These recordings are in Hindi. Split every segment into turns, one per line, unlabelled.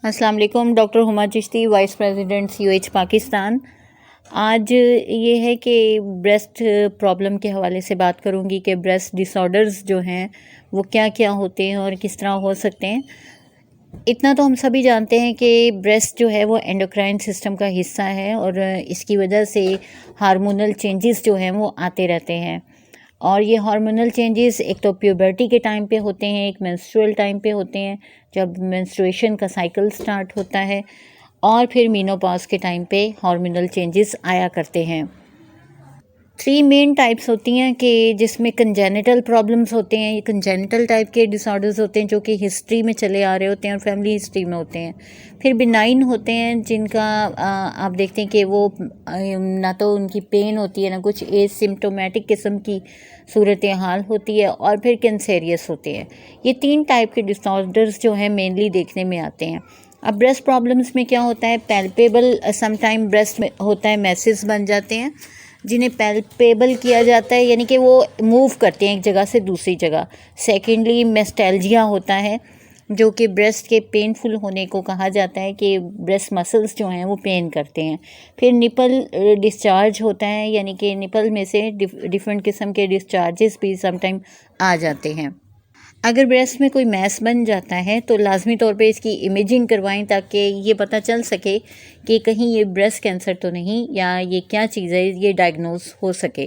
अस्सलाम वालेकुम। Doctor Huma Chishti, vice president COH Pakistan. आज ये है कि ब्रेस्ट प्रॉब्लम के हवाले से बात करूँगी कि ब्रेस्ट डिसऑर्डर्स जो हैं वो क्या क्या होते हैं और किस तरह हो सकते हैं। इतना तो हम सभी जानते हैं कि ब्रेस्ट जो है वो एंडोक्राइन सिस्टम का हिस्सा है और इसकी वजह से हार्मोनल चेंजेस जो हैं वो आते रहते हैं। और ये हार्मोनल चेंजेस एक तो प्यूबर्टी के टाइम पे होते हैं, एक मेंस्ट्रुअल टाइम पे होते हैं जब मेंस्ट्रुएशन का साइकिल स्टार्ट होता है, और फिर मीनोपॉज के टाइम पे हार्मोनल चेंजेस आया करते हैं। 3 मेन टाइप्स होती हैं कि जिसमें कंजेनिटल प्रॉब्लम्स होते हैं। ये कंजेनिटल टाइप के डिसऑर्डर्स होते हैं जो कि हिस्ट्री में चले आ रहे होते हैं और फैमिली हिस्ट्री में होते हैं। फिर बिनाइन होते हैं जिनका आप देखते हैं कि वो ना तो उनकी पेन होती है ना कुछ एसिम्प्टोमेटिक किस्म की सूरत हाल होती है, और फिर कैंसेरियस होते हैं। ये 3 टाइप के डिसऑर्डर्स जो हैं मेनली देखने में आते हैं। अब ब्रेस्ट प्रॉब्लम्स में क्या होता है, पैल्पेबल समटाइम ब्रेस्ट में होता है, मैसेज बन जाते हैं जिन्हें पैल्पेबल किया जाता है, यानी कि वो मूव करते हैं एक जगह से दूसरी जगह। सेकेंडली मेस्टेल्जिया होता है जो कि ब्रेस्ट के पेनफुल होने को कहा जाता है कि ब्रेस्ट मसल्स जो हैं वो पेन करते हैं। फिर निपल डिस्चार्ज होता है, यानी कि निपल में से डिफरेंट किस्म के डिस्चार्जेस भी समटाइम आ जाते हैं। अगर ब्रेस्ट में कोई मैस बन जाता है तो लाजमी तौर पे इसकी इमेजिंग करवाएं ताकि ये पता चल सके कि कहीं ये ब्रेस्ट कैंसर तो नहीं, या ये क्या चीज़ है, ये डायग्नोज हो सके।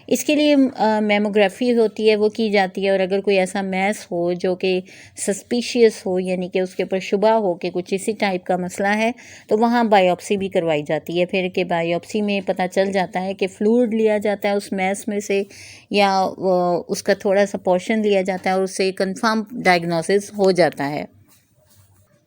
इसके लिए मैमोग्राफी होती है, वो की जाती है। और अगर कोई ऐसा मैस हो जो कि सस्पिशियस हो, यानी कि उसके ऊपर शुबा हो कि कुछ इसी टाइप का मसला है, तो वहाँ बायोप्सी भी करवाई जाती है। फिर के बायोप्सी में पता चल जाता है कि फ्लूइड लिया जाता है उस मैस में से, या उसका थोड़ा सा पोर्शन लिया जाता है और उससे कंफर्म डायग्नोसिस हो जाता है।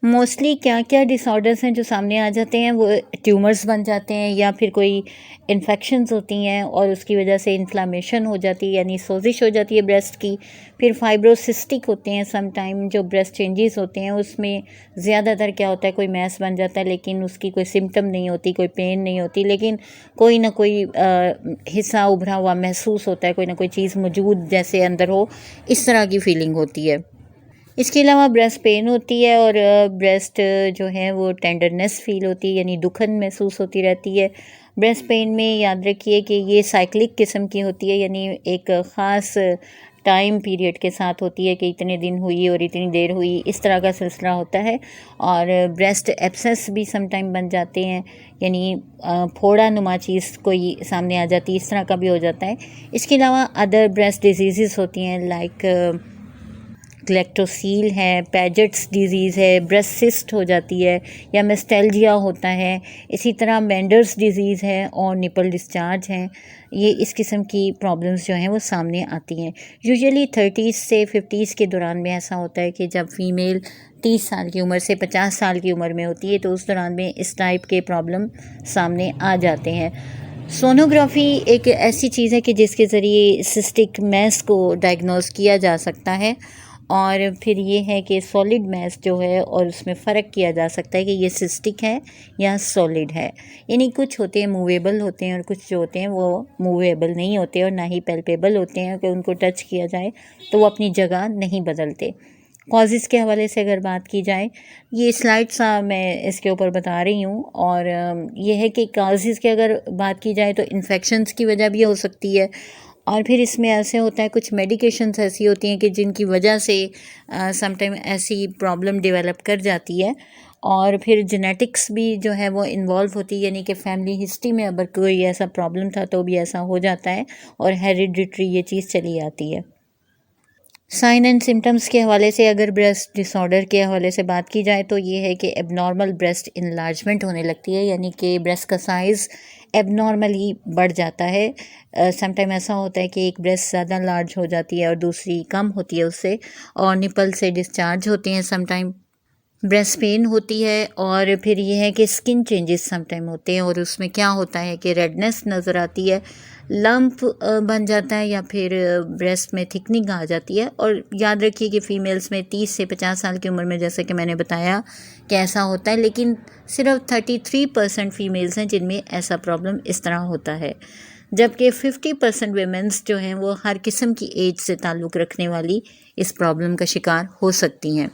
मोस्टली क्या क्या डिसऑर्डर्स हैं जो सामने आ जाते हैं, वो ट्यूमर्स बन जाते हैं या फिर कोई इन्फेक्शंस होती हैं और उसकी वजह से इन्फ्लामेशन हो जाती है, यानी सोजिश हो जाती है ब्रेस्ट की। फिर फाइब्रोसिस्टिक होते हैं सम टाइम जो ब्रेस्ट चेंजेस होते हैं, उसमें ज़्यादातर क्या होता है, कोई मैस बन जाता है लेकिन उसकी कोई सिम्टम नहीं होती, कोई पेन नहीं होती, लेकिन कोई ना कोई हिस्सा उभरा हुआ महसूस होता है, कोई ना कोई चीज़ मौजूद जैसे अंदर हो, इस तरह की फीलिंग होती है। इसके अलावा ब्रेस्ट पेन होती है और ब्रेस्ट जो है वो टेंडरनेस फील होती है, यानी दुखन महसूस होती रहती है। ब्रेस्ट पेन में याद रखिए कि ये साइक्लिक किस्म की होती है, यानी एक ख़ास टाइम पीरियड के साथ होती है कि इतने दिन हुई और इतनी देर हुई, इस तरह का सिलसिला होता है। और ब्रेस्ट एब्सेस भी सम टाइम बन जाते हैं, यानी फोड़ा नुमा चीज़ कोई सामने आ जाती है, इस तरह का भी हो जाता है। इसके अलावा अदर ब्रेस्ट डिजीज़ होती हैं लाइक ग्लेक्टोसील है, पैजेट्स डिजीज़ है, ब्रेस्ट सिस्ट हो जाती है, या मेस्टेल्जिया होता है। इसी तरह मेंडर्स डिजीज़ है और निपल डिस्चार्ज हैं। ये इस किस्म की प्रॉब्लम्स जो हैं वो सामने आती हैं। यूजुअली 30s से 50s के दौरान में ऐसा होता है कि जब फीमेल 30 साल की उम्र से 50 साल की उम्र में होती है तो उस दौरान में इस टाइप के प्रॉब्लम सामने आ जाते हैं। सोनोग्राफी एक ऐसी चीज़ है कि जिसके ज़रिए सिस्टिक मैस को डायग्नोज किया जा सकता है, और फिर ये है कि सॉलिड मैस जो है और उसमें फ़र्क किया जा सकता है कि ये सिस्टिक है या सॉलिड है। यानी कुछ होते हैं मूवेबल होते हैं और कुछ जो होते हैं वो मूवेबल नहीं होते और ना ही पैल्पेबल होते हैं कि उनको टच किया जाए तो वो अपनी जगह नहीं बदलते। कॉजेज़ के हवाले से अगर बात की जाए, ये स्लाइड्स मैं इसके ऊपर बता रही हूँ, और ये है कि कॉजेज़ की अगर बात की जाए तो इन्फेक्शंस की वजह भी हो सकती है। और फिर इसमें ऐसे होता है कुछ मेडिकेशंस ऐसी होती हैं कि जिनकी वजह से समटाइम ऐसी प्रॉब्लम डेवलप कर जाती है। और फिर जेनेटिक्स भी जो है वो इन्वॉल्व होती है, यानी कि फैमिली हिस्ट्री में अगर कोई ऐसा प्रॉब्लम था तो भी ऐसा हो जाता है, और हेरिडिटरी ये चीज़ चली आती है। साइन एंड सिम्टम्स के हवाले से अगर ब्रेस्ट डिसऑर्डर के हवाले से बात की जाए तो ये है कि एबनॉर्मल ब्रेस्ट इनलार्जमेंट होने लगती है, यानी कि ब्रेस्ट का साइज़ एबनॉर्मली बढ़ जाता है। समटाइम ऐसा होता है कि एक ब्रेस्ट ज़्यादा लार्ज हो जाती है और दूसरी कम होती है उससे, और निपल से डिस्चार्ज होते हैं समटाइम। ब्रेस्ट पेन होती है, और फिर ये है कि स्किन चेंजेस समटाइम होते हैं, और उसमें क्या होता है कि रेडनेस नज़र आती है, लंप बन जाता है, या फिर ब्रेस्ट में थिकनिंग आ जाती है। और याद रखिए कि फ़ीमेल्स में 30 से 50 साल की उम्र में जैसे कि मैंने बताया कि ऐसा होता है, लेकिन सिर्फ 33% फ़ीमेल्स हैं जिनमें ऐसा प्रॉब्लम इस तरह होता है, जबकि 50% वीमेंस जो हैं वो हर किस्म की एज से ताल्लुक़ रखने वाली इस प्रॉब्लम का शिकार हो सकती हैं।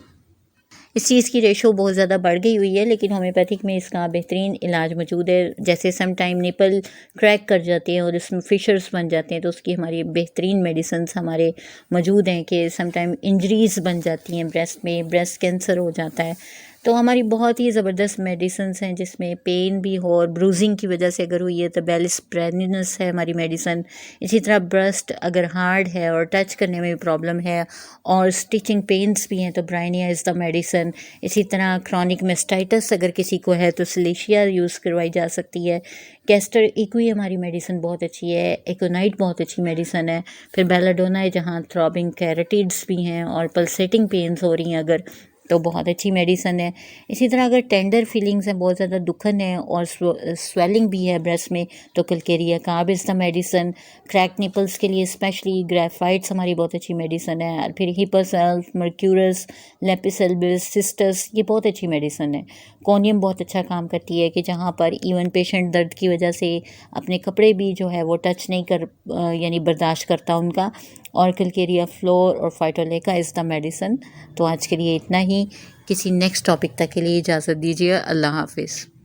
इस चीज़ की रेशो बहुत ज़्यादा बढ़ गई हुई है, लेकिन होम्योपैथिक में इसका बेहतरीन इलाज मौजूद है। जैसे सम टाइम निपल क्रैक कर जाते हैं और उसमें फिशर्स बन जाते हैं, तो उसकी हमारी बेहतरीन मेडिसिन्स हमारे मौजूद हैं। कि सम टाइम इंजरीज़ बन जाती हैं ब्रेस्ट में, ब्रेस्ट कैंसर हो जाता है, तो हमारी बहुत ही ज़बरदस्त मेडिसिन्स हैं जिसमें पेन भी हो और ब्रूजिंग की वजह से अगर हुई है तो बेलिस्प्रेनिनस है हमारी मेडिसन। इसी तरह ब्रेस्ट अगर हार्ड है और टच करने में भी प्रॉब्लम है और स्टिचिंग पेन्स भी हैं तो ब्राइनिया इज़ द मेडिसन। इसी तरह क्रॉनिक मेस्टाइटिस अगर किसी को है तो सिलेशिया यूज़ करवाई जा सकती है। कैस्टर इक्वी हमारी मेडिसिन बहुत अच्छी है। एकोनाइट बहुत अच्छी मेडिसन है। फिर बेलाडोना है जहाँ थ्रॉबिंग कैरोटिड्स भी हैं और पल्सेटिंग पेन्स हो रही हैं अगर, तो बहुत अच्छी मेडिसन है। इसी तरह अगर टेंडर फीलिंग्स हैं, बहुत ज़्यादा दुखन है और स्वेलिंग भी है ब्रेस्ट में, तो calcarea carb is the medicine. Crack nipples के लिए स्पेशली ग्रेफाइट्स हमारी बहुत अच्छी मेडिसन है। फिर हिपासेल्फ, मर्क्यूरस, लेपिसेल्बिस, सिस्टस, ये बहुत अच्छी मेडिसन है। कोनियम बहुत अच्छा काम करती है कि जहाँ पर इवन पेशेंट दर्द की वजह से अपने कपड़े भी जो है वो टच नहीं कर यानी बर्दाश्त करता उनका। और कलकेरिया फ्लोर और फाइटोलेका इज़ द मेडिसन। तो आज के लिए इतना ही। किसी नेक्स्ट टॉपिक तक के लिए इजाज़त दीजिए। अल्लाह हाफिज़।